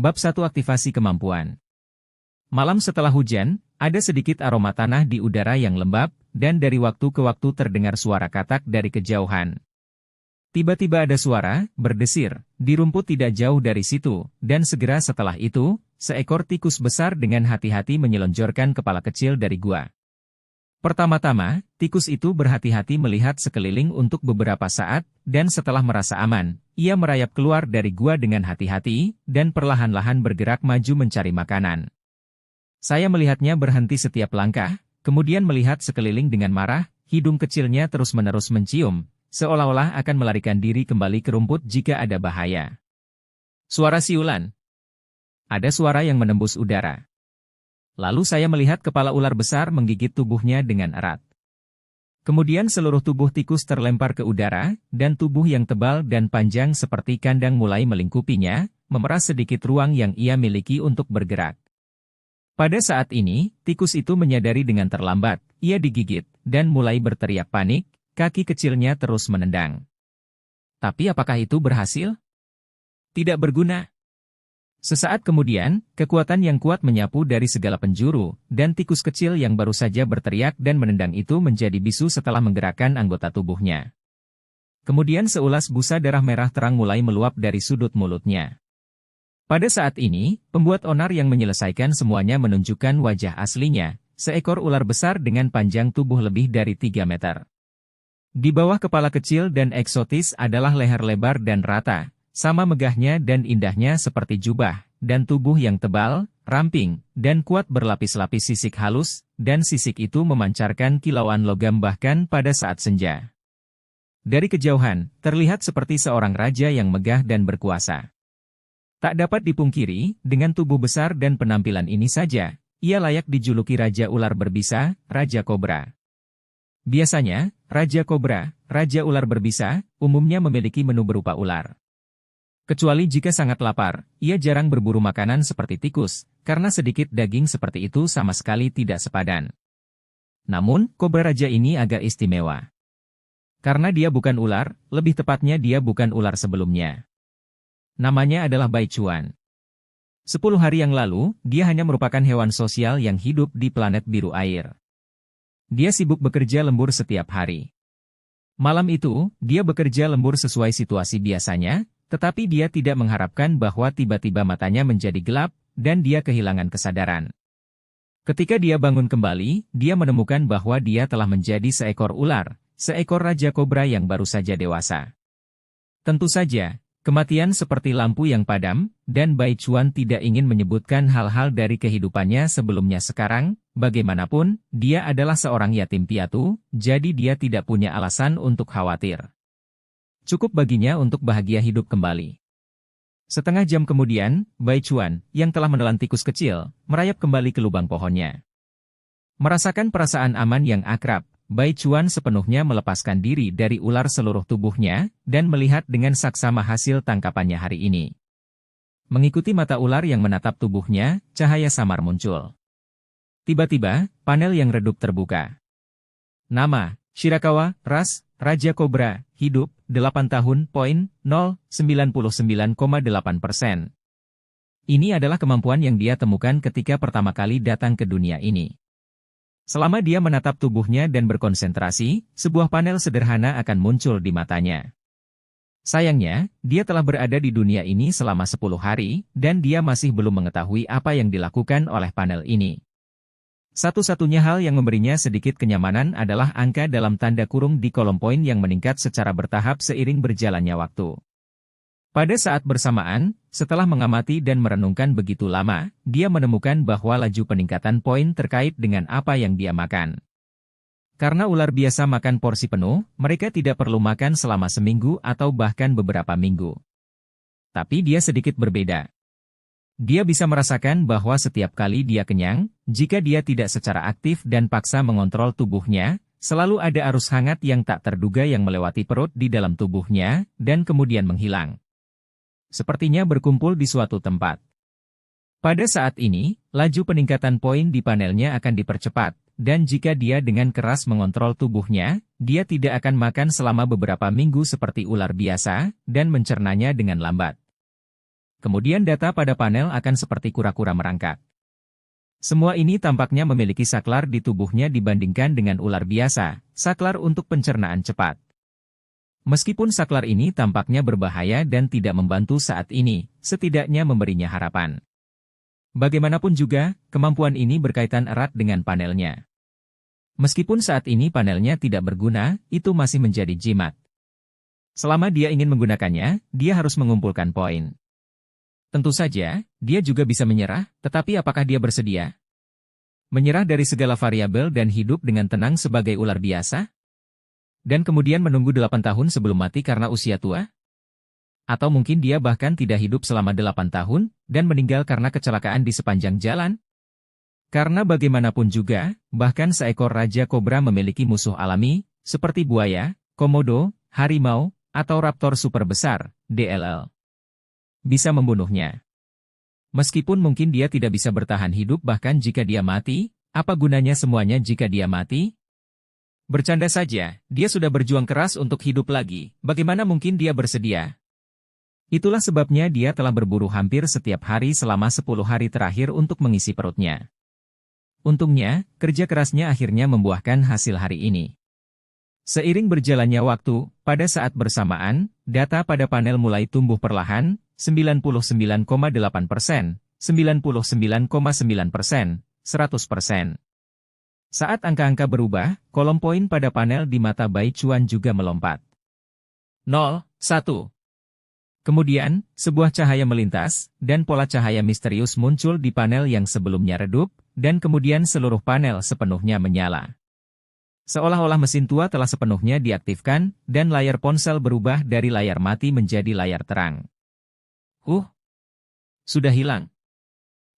Bab 1 Aktivasi Kemampuan. Malam setelah hujan, ada sedikit aroma tanah di udara yang lembab, dan dari waktu ke waktu terdengar suara katak dari kejauhan. Tiba-tiba ada suara, berdesir, di rumput tidak jauh dari situ, dan segera setelah itu, seekor tikus besar dengan hati-hati menyelonjorkan kepala kecil dari gua. Pertama-tama, tikus itu berhati-hati melihat sekeliling untuk beberapa saat, dan setelah merasa aman, ia merayap keluar dari gua dengan hati-hati, dan perlahan-lahan bergerak maju mencari makanan. Saya melihatnya berhenti setiap langkah, kemudian melihat sekeliling dengan marah, hidung kecilnya terus-menerus mencium, seolah-olah akan melarikan diri kembali ke rumput jika ada bahaya. Suara siulan. Ada suara yang menembus udara. Lalu saya melihat kepala ular besar menggigit tubuhnya dengan erat. Kemudian seluruh tubuh tikus terlempar ke udara, dan tubuh yang tebal dan panjang seperti kandang mulai melingkupinya, memeras sedikit ruang yang ia miliki untuk bergerak. Pada saat ini, tikus itu menyadari dengan terlambat, ia digigit, dan mulai berteriak panik, kaki kecilnya terus menendang. Tapi apakah itu berhasil? Tidak berguna. Sesaat kemudian, kekuatan yang kuat menyapu dari segala penjuru, dan tikus kecil yang baru saja berteriak dan menendang itu menjadi bisu setelah menggerakkan anggota tubuhnya. Kemudian seulas busa darah merah terang mulai meluap dari sudut mulutnya. Pada saat ini, pembuat onar yang menyelesaikan semuanya menunjukkan wajah aslinya, seekor ular besar dengan panjang tubuh lebih dari 3 meter. Di bawah kepala kecil dan eksotis adalah leher lebar dan rata, sama megahnya dan indahnya seperti jubah, dan tubuh yang tebal, ramping, dan kuat berlapis-lapis sisik halus, dan sisik itu memancarkan kilauan logam bahkan pada saat senja. Dari kejauhan, terlihat seperti seorang raja yang megah dan berkuasa. Tak dapat dipungkiri, dengan tubuh besar dan penampilan ini saja, ia layak dijuluki Raja Ular Berbisa, Raja Kobra. Biasanya, Raja Kobra, Raja Ular Berbisa, umumnya memiliki menu berupa ular. Kecuali jika sangat lapar, ia jarang berburu makanan seperti tikus, karena sedikit daging seperti itu sama sekali tidak sepadan. Namun, kobra raja ini agak istimewa. Karena dia bukan ular, lebih tepatnya dia bukan ular sebelumnya. Namanya adalah Baichuan. 10 hari yang lalu, dia hanya merupakan hewan sosial yang hidup di planet biru air. Dia sibuk bekerja lembur setiap hari. Malam itu, dia bekerja lembur sesuai situasi biasanya, tetapi dia tidak mengharapkan bahwa tiba-tiba matanya menjadi gelap, dan dia kehilangan kesadaran. Ketika dia bangun kembali, dia menemukan bahwa dia telah menjadi seekor ular, seekor raja kobra yang baru saja dewasa. Tentu saja, kematian seperti lampu yang padam, dan Baichuan tidak ingin menyebutkan hal-hal dari kehidupannya sebelumnya sekarang, bagaimanapun, dia adalah seorang yatim piatu, jadi dia tidak punya alasan untuk khawatir. Cukup baginya untuk bahagia hidup kembali. Setengah jam kemudian, Baichuan, yang telah menelan tikus kecil, merayap kembali ke lubang pohonnya. Merasakan perasaan aman yang akrab, Baichuan sepenuhnya melepaskan diri dari ular seluruh tubuhnya, dan melihat dengan saksama hasil tangkapannya hari ini. Mengikuti mata ular yang menatap tubuhnya, cahaya samar muncul. Tiba-tiba, panel yang redup terbuka. Nama, Shirakawa, ras, Raja Kobra, hidup, 8 tahun, 99,8%. Ini adalah kemampuan yang dia temukan ketika pertama kali datang ke dunia ini. Selama dia menatap tubuhnya dan berkonsentrasi, sebuah panel sederhana akan muncul di matanya. Sayangnya, dia telah berada di dunia ini selama 10 hari, dan dia masih belum mengetahui apa yang dilakukan oleh panel ini. Satu-satunya hal yang memberinya sedikit kenyamanan adalah angka dalam tanda kurung di kolom poin yang meningkat secara bertahap seiring berjalannya waktu. Pada saat bersamaan, setelah mengamati dan merenungkan begitu lama, dia menemukan bahwa laju peningkatan poin terkait dengan apa yang dia makan. Karena ular biasa makan porsi penuh, mereka tidak perlu makan selama seminggu atau bahkan beberapa minggu. Tapi dia sedikit berbeda. Dia bisa merasakan bahwa setiap kali dia kenyang, jika dia tidak secara aktif dan paksa mengontrol tubuhnya, selalu ada arus hangat yang tak terduga yang melewati perut di dalam tubuhnya, dan kemudian menghilang. Sepertinya berkumpul di suatu tempat. Pada saat ini, laju peningkatan poin di panelnya akan dipercepat, dan jika dia dengan keras mengontrol tubuhnya, dia tidak akan makan selama beberapa minggu seperti ular biasa, dan mencernanya dengan lambat. Kemudian data pada panel akan seperti kura-kura merangkak. Semua ini tampaknya memiliki saklar di tubuhnya dibandingkan dengan ular biasa, saklar untuk pencernaan cepat. Meskipun saklar ini tampaknya berbahaya dan tidak membantu saat ini, setidaknya memberinya harapan. Bagaimanapun juga, kemampuan ini berkaitan erat dengan panelnya. Meskipun saat ini panelnya tidak berguna, itu masih menjadi jimat. Selama dia ingin menggunakannya, dia harus mengumpulkan poin. Tentu saja, dia juga bisa menyerah, tetapi apakah dia bersedia? Menyerah dari segala variabel dan hidup dengan tenang sebagai ular biasa? Dan kemudian menunggu 8 tahun sebelum mati karena usia tua? Atau mungkin dia bahkan tidak hidup selama 8 tahun, dan meninggal karena kecelakaan di sepanjang jalan? Karena bagaimanapun juga, bahkan seekor raja kobra memiliki musuh alami, seperti buaya, komodo, harimau, atau raptor super besar, DLL. Bisa membunuhnya. Meskipun mungkin dia tidak bisa bertahan hidup bahkan jika dia mati, apa gunanya semuanya jika dia mati? Bercanda saja, dia sudah berjuang keras untuk hidup lagi, bagaimana mungkin dia bersedia? Itulah sebabnya dia telah berburu hampir setiap hari selama 10 hari terakhir untuk mengisi perutnya. Untungnya, kerja kerasnya akhirnya membuahkan hasil hari ini. Seiring berjalannya waktu, pada saat bersamaan, data pada panel mulai tumbuh perlahan, 99,8%, 99,9%, 100%. Saat angka-angka berubah, kolom poin pada panel di mata Bai Chuan juga melompat. 0, 1. Kemudian, sebuah cahaya melintas, dan pola cahaya misterius muncul di panel yang sebelumnya redup, dan kemudian seluruh panel sepenuhnya menyala. Seolah-olah mesin tua telah sepenuhnya diaktifkan, dan layar ponsel berubah dari layar mati menjadi layar terang. Sudah hilang.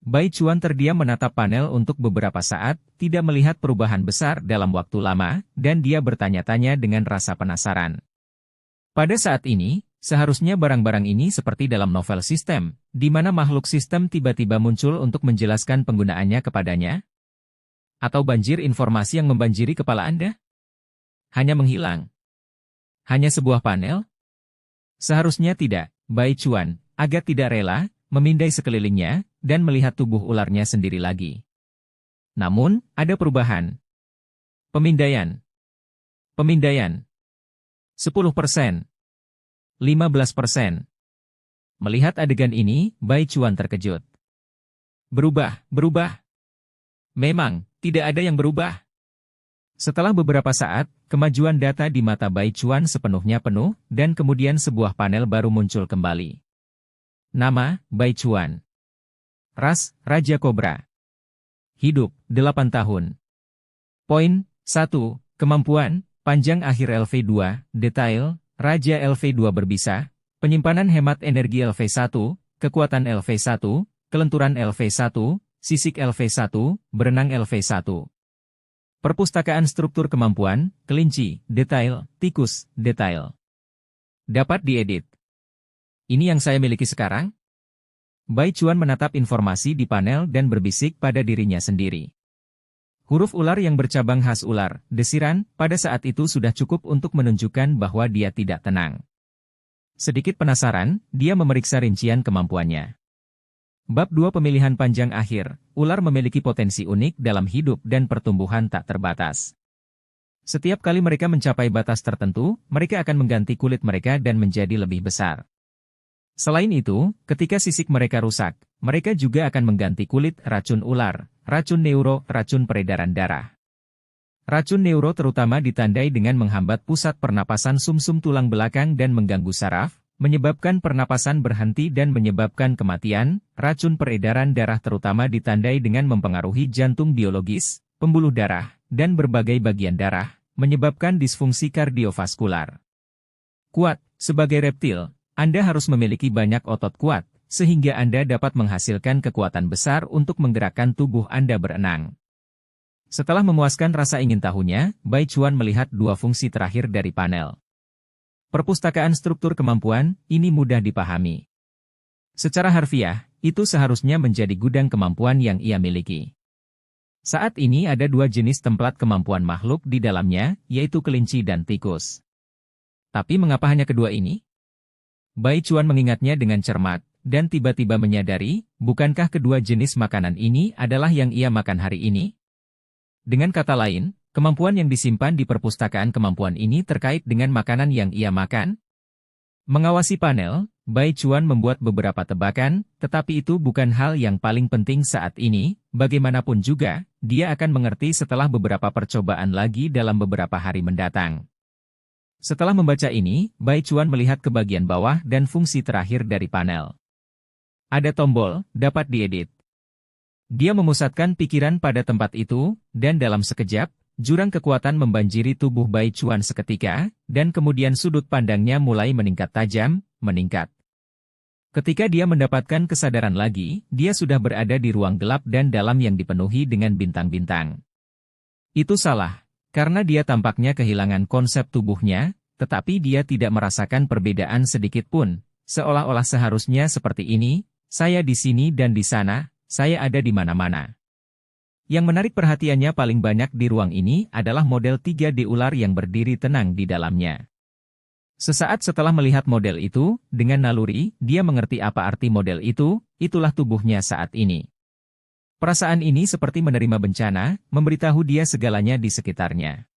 Bai Chuan terdiam menatap panel untuk beberapa saat, tidak melihat perubahan besar dalam waktu lama, dan dia bertanya-tanya dengan rasa penasaran. Pada saat ini, seharusnya barang-barang ini seperti dalam novel sistem, di mana makhluk sistem tiba-tiba muncul untuk menjelaskan penggunaannya kepadanya? Atau banjir informasi yang membanjiri kepala Anda? Hanya menghilang. Hanya sebuah panel? Seharusnya tidak, Bai Chuan, agak tidak rela, memindai sekelilingnya, dan melihat tubuh ularnya sendiri lagi. Namun, ada perubahan. Pemindaian. 10%. 15%. Melihat adegan ini, Bai Chuan terkejut. Berubah. Memang, tidak ada yang berubah. Setelah beberapa saat, kemajuan data di mata Bai Chuan sepenuhnya penuh, dan kemudian sebuah panel baru muncul kembali. Nama, Bai Chuan. Ras, Raja Kobra. Hidup, 8 tahun. Poin, 1. Kemampuan, panjang akhir LV2, detail, Raja LV2 berbisa, penyimpanan hemat energi LV1, kekuatan LV1, kelenturan LV1, sisik LV1, berenang LV1. Perpustakaan struktur kemampuan, kelinci, detail, tikus, detail. Dapat diedit. Ini yang saya miliki sekarang? Bai Chuan menatap informasi di panel dan berbisik pada dirinya sendiri. Huruf ular yang bercabang khas ular, desiran, pada saat itu sudah cukup untuk menunjukkan bahwa dia tidak tenang. Sedikit penasaran, dia memeriksa rincian kemampuannya. Bab 2 Pemilihan panjang akhir, ular memiliki potensi unik dalam hidup dan pertumbuhan tak terbatas. Setiap kali mereka mencapai batas tertentu, mereka akan mengganti kulit mereka dan menjadi lebih besar. Selain itu, ketika sisik mereka rusak, mereka juga akan mengganti kulit racun ular, racun neuro, racun peredaran darah. Racun neuro terutama ditandai dengan menghambat pusat pernapasan sumsum tulang belakang dan mengganggu saraf, menyebabkan pernapasan berhenti dan menyebabkan kematian. Racun peredaran darah terutama ditandai dengan mempengaruhi jantung biologis, pembuluh darah, dan berbagai bagian darah, menyebabkan disfungsi kardiovaskular. Kuat, sebagai reptil, Anda harus memiliki banyak otot kuat, sehingga Anda dapat menghasilkan kekuatan besar untuk menggerakkan tubuh Anda berenang. Setelah memuaskan rasa ingin tahunya, Bai Chuan melihat dua fungsi terakhir dari panel. Perpustakaan struktur kemampuan, ini mudah dipahami. Secara harfiah, itu seharusnya menjadi gudang kemampuan yang ia miliki. Saat ini ada dua jenis templat kemampuan makhluk di dalamnya, yaitu kelinci dan tikus. Tapi mengapa hanya kedua ini? Bai Chuan mengingatnya dengan cermat, dan tiba-tiba menyadari, bukankah kedua jenis makanan ini adalah yang ia makan hari ini? Dengan kata lain, kemampuan yang disimpan di perpustakaan kemampuan ini terkait dengan makanan yang ia makan. Mengawasi panel, Bai Chuan membuat beberapa tebakan, tetapi itu bukan hal yang paling penting saat ini. Bagaimanapun juga, dia akan mengerti setelah beberapa percobaan lagi dalam beberapa hari mendatang. Setelah membaca ini, Bai Chuan melihat ke bagian bawah dan fungsi terakhir dari panel. Ada tombol, dapat diedit. Dia memusatkan pikiran pada tempat itu, dan dalam sekejap, jurang kekuatan membanjiri tubuh Bai Chuan seketika, dan kemudian sudut pandangnya mulai meningkat tajam, meningkat. Ketika dia mendapatkan kesadaran lagi, dia sudah berada di ruang gelap dan dalam yang dipenuhi dengan bintang-bintang. Itu salah, karena dia tampaknya kehilangan konsep tubuhnya, tetapi dia tidak merasakan perbedaan sedikit pun, seolah-olah seharusnya seperti ini, saya di sini dan di sana, saya ada di mana-mana. Yang menarik perhatiannya paling banyak di ruang ini adalah model 3D ular yang berdiri tenang di dalamnya. Sesaat setelah melihat model itu, dengan naluri, dia mengerti apa arti model itu, itulah tubuhnya saat ini. Perasaan ini seperti menerima bencana, memberitahu dia segalanya di sekitarnya.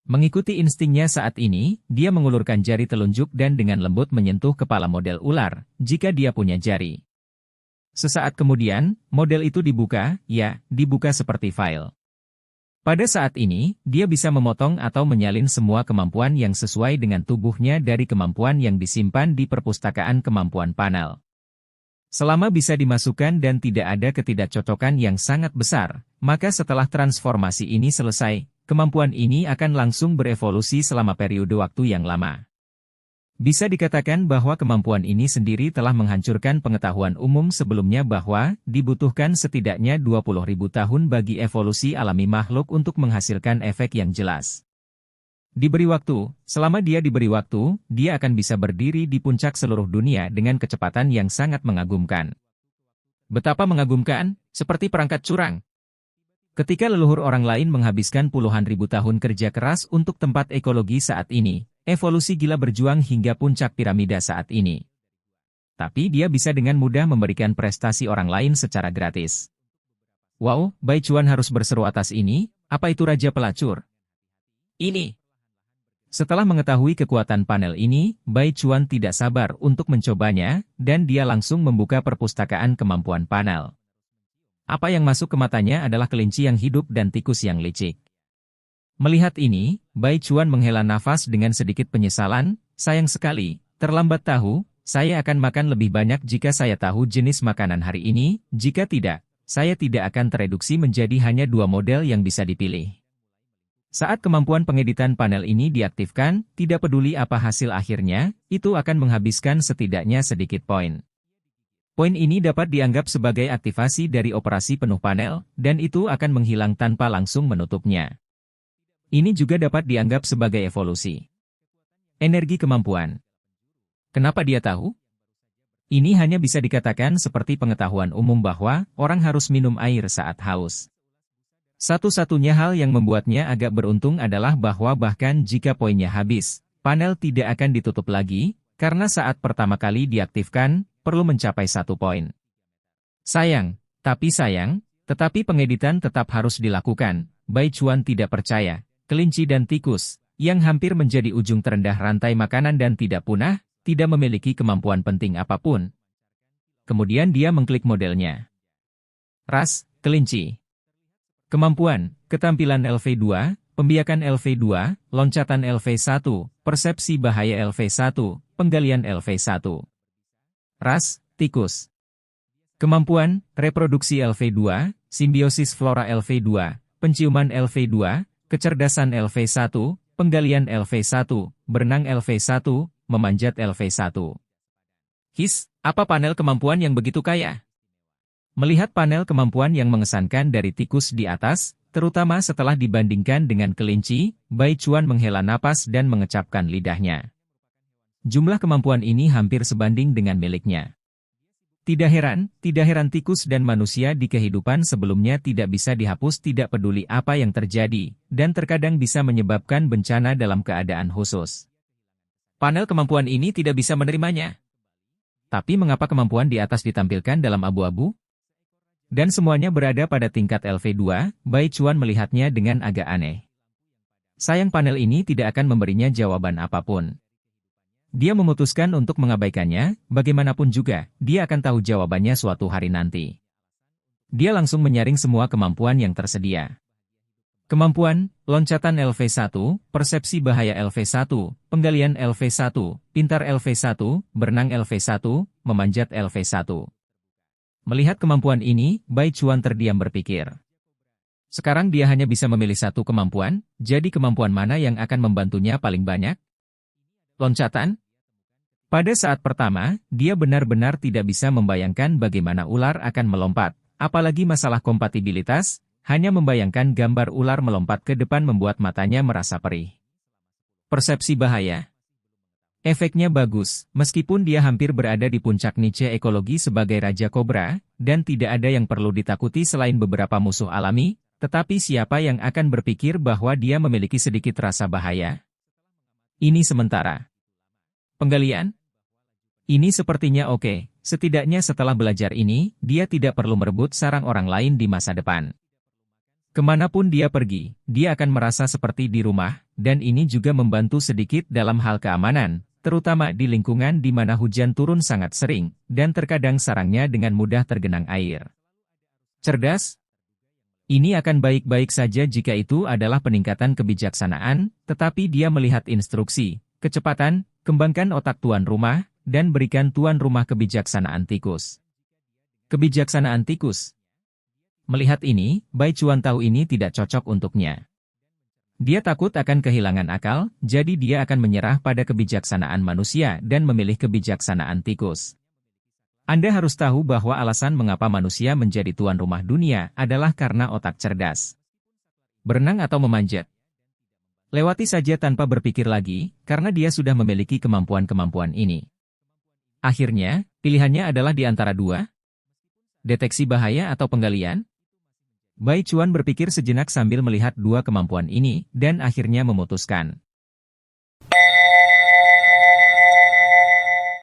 Mengikuti instingnya saat ini, dia mengulurkan jari telunjuk dan dengan lembut menyentuh kepala model ular, jika dia punya jari. Sesaat kemudian, model itu dibuka, ya, dibuka seperti file. Pada saat ini, dia bisa memotong atau menyalin semua kemampuan yang sesuai dengan tubuhnya dari kemampuan yang disimpan di perpustakaan kemampuan panel. Selama bisa dimasukkan dan tidak ada ketidakcocokan yang sangat besar, maka setelah transformasi ini selesai, kemampuan ini akan langsung berevolusi selama periode waktu yang lama. Bisa dikatakan bahwa kemampuan ini sendiri telah menghancurkan pengetahuan umum sebelumnya bahwa dibutuhkan setidaknya 20.000 tahun bagi evolusi alami makhluk untuk menghasilkan efek yang jelas. Diberi waktu, selama dia diberi waktu, dia akan bisa berdiri di puncak seluruh dunia dengan kecepatan yang sangat mengagumkan. Betapa mengagumkan, seperti perangkat curang. Ketika leluhur orang lain menghabiskan puluhan ribu tahun kerja keras untuk tempat ekologi saat ini, evolusi gila berjuang hingga puncak piramida saat ini. Tapi dia bisa dengan mudah memberikan prestasi orang lain secara gratis. Wow, Bai Chuan harus berseru atas ini, apa itu Raja Pelacur? Ini. Setelah mengetahui kekuatan panel ini, Bai Chuan tidak sabar untuk mencobanya, dan dia langsung membuka perpustakaan kemampuan panel. Apa yang masuk ke matanya adalah kelinci yang hidup dan tikus yang licik. Melihat ini, Bai Chuan menghela nafas dengan sedikit penyesalan, sayang sekali, terlambat tahu, saya akan makan lebih banyak jika saya tahu jenis makanan hari ini, jika tidak, saya tidak akan tereduksi menjadi hanya 2 model yang bisa dipilih. Saat kemampuan pengeditan panel ini diaktifkan, tidak peduli apa hasil akhirnya, itu akan menghabiskan setidaknya sedikit poin. Poin ini dapat dianggap sebagai aktivasi dari operasi penuh panel, dan itu akan menghilang tanpa langsung menutupnya. Ini juga dapat dianggap sebagai evolusi. Energi kemampuan. Kenapa dia tahu? Ini hanya bisa dikatakan seperti pengetahuan umum bahwa orang harus minum air saat haus. Satu-satunya hal yang membuatnya agak beruntung adalah bahwa bahkan jika poinnya habis, panel tidak akan ditutup lagi, karena saat pertama kali diaktifkan, perlu mencapai 1 poin. Sayang, tetapi pengeditan tetap harus dilakukan. Bai Chuan tidak percaya. Kelinci dan tikus, yang hampir menjadi ujung terendah rantai makanan dan tidak punah, tidak memiliki kemampuan penting apapun. Kemudian dia mengklik modelnya. Ras, kelinci. Kemampuan, ketampilan LV2, pembiakan LV2, loncatan LV1, persepsi bahaya LV1, penggalian LV1. Ras, tikus. Kemampuan, reproduksi LV2, simbiosis flora LV2, penciuman LV2, kecerdasan LV1, penggalian LV1, berenang LV1, memanjat LV1. His, apa panel kemampuan yang begitu kaya? Melihat panel kemampuan yang mengesankan dari tikus di atas, terutama setelah dibandingkan dengan kelinci, Bai Chuan menghela napas dan mengecapkan lidahnya. Jumlah kemampuan ini hampir sebanding dengan miliknya. Tidak heran tikus dan manusia di kehidupan sebelumnya tidak bisa dihapus tidak peduli apa yang terjadi, dan terkadang bisa menyebabkan bencana dalam keadaan khusus. Panel kemampuan ini tidak bisa menerimanya. Tapi mengapa kemampuan di atas ditampilkan dalam abu-abu? Dan semuanya berada pada tingkat LV2, Bai Chuan melihatnya dengan agak aneh. Sayang panel ini tidak akan memberinya jawaban apapun. Dia memutuskan untuk mengabaikannya, bagaimanapun juga, dia akan tahu jawabannya suatu hari nanti. Dia langsung menyaring semua kemampuan yang tersedia. Kemampuan, loncatan LV1, persepsi bahaya LV1, penggalian LV1, pintar LV1, berenang LV1, memanjat LV1. Melihat kemampuan ini, Bai Chuan terdiam berpikir. Sekarang dia hanya bisa memilih satu kemampuan, jadi kemampuan mana yang akan membantunya paling banyak? Loncatan? Pada saat pertama, dia benar-benar tidak bisa membayangkan bagaimana ular akan melompat, apalagi masalah kompatibilitas. Hanya membayangkan gambar ular melompat ke depan membuat matanya merasa perih. Persepsi bahaya. Efeknya bagus, meskipun dia hampir berada di puncak niche ekologi sebagai Raja Kobra, dan tidak ada yang perlu ditakuti selain beberapa musuh alami, tetapi siapa yang akan berpikir bahwa dia memiliki sedikit rasa bahaya? Ini sementara. Penggalian? Ini sepertinya oke, setidaknya setelah belajar ini, dia tidak perlu merebut sarang orang lain di masa depan. Kemanapun dia pergi, dia akan merasa seperti di rumah, dan ini juga membantu sedikit dalam hal keamanan, terutama di lingkungan di mana hujan turun sangat sering, dan terkadang sarangnya dengan mudah tergenang air. Cerdas? Ini akan baik-baik saja jika itu adalah peningkatan kebijaksanaan, tetapi dia melihat instruksi, kecepatan, kembangkan otak tuan rumah, dan berikan tuan rumah kebijaksanaan tikus. Kebijaksanaan tikus. Melihat ini, Bai Chuan tahu ini tidak cocok untuknya. Dia takut akan kehilangan akal, jadi dia akan menyerah pada kebijaksanaan manusia dan memilih kebijaksanaan tikus. Anda harus tahu bahwa alasan mengapa manusia menjadi tuan rumah dunia adalah karena otak cerdas. Berenang atau memanjat? Lewati saja tanpa berpikir lagi, karena dia sudah memiliki kemampuan-kemampuan ini. Akhirnya, pilihannya adalah di antara dua. Deteksi bahaya atau penggalian? Bai Chuan berpikir sejenak sambil melihat dua kemampuan ini, dan akhirnya memutuskan.